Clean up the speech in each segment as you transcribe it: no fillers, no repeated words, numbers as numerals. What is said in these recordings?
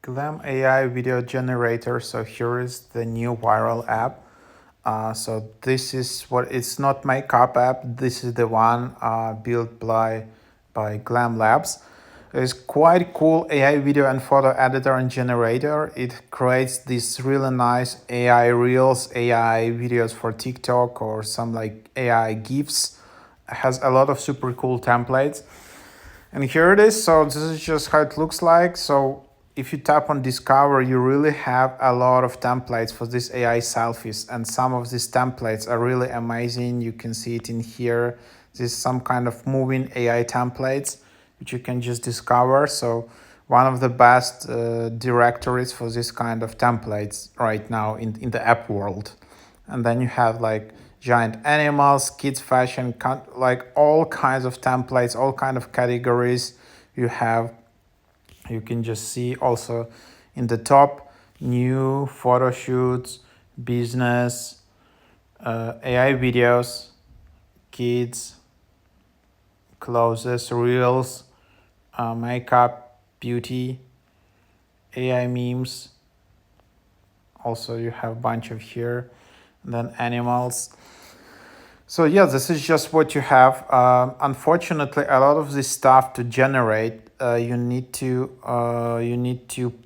Glam AI video generator. So here is the new viral app. So this is what it's not makeup app. This is the one built by Glam Labs. It's quite cool AI video and photo editor and generator. It creates these really nice AI reels, AI videos for TikTok or some like AI GIFs. It has a lot of super cool templates. And here it is. So this is just how it looks like. So if you tap on discover, you really have a lot of templates for these AI selfies. And some of these templates are really amazing. You can see it in here. This is some kind of moving AI templates, which you can just discover. So one of the best directories for this kind of templates right now in the app world. And then you have like giant animals, kids fashion, like all kinds of templates, all kind of categories you have. You can just see also in the top new photo shoots, business, AI videos, kids, clothes, reels, makeup, beauty, AI memes. Also you have a bunch of here. And then animals. So yeah, this is just what you have. Unfortunately, a lot of this stuff to generate, you need to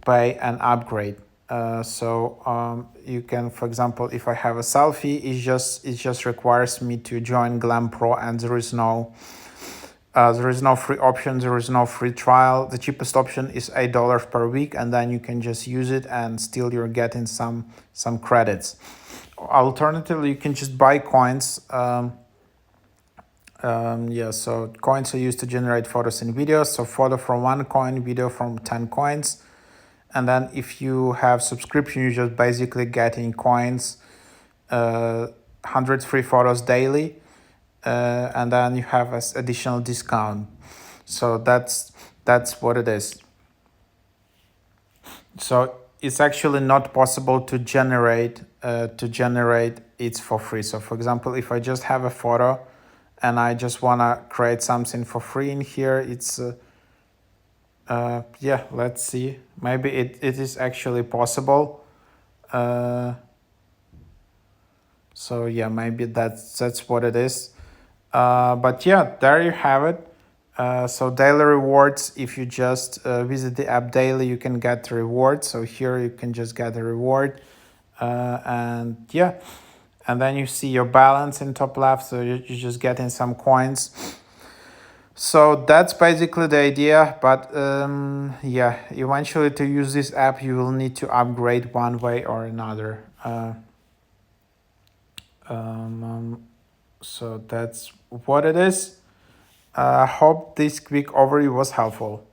pay an upgrade. You can, for example, if I have a selfie, it just requires me to join Glam Pro, and there is no free option. There is no free trial. The cheapest option is $8 per week, and then you can just use it, and still you're getting some credits. Alternatively, you can just buy coins. So coins are used to generate photos and videos. So photo from 1 coin, video from 10 coins. And then if you have subscription, you're just basically getting coins, 100 free photos daily. And then you have an additional discount. So that's what it is. So it's actually not possible to generate it for free. So for example, if I just have a photo and I just want to create something for free in here, it's let's see, maybe it is actually possible. So yeah, maybe that's what it is. But yeah, there you have it. So daily rewards, if you just visit the app daily, you can get the reward. So here you can just get a reward. And then you see your balance in top left. So you're just getting some coins. So that's basically the idea. But eventually to use this app, you will need to upgrade one way or another. So that's what it is. I hope this quick overview was helpful.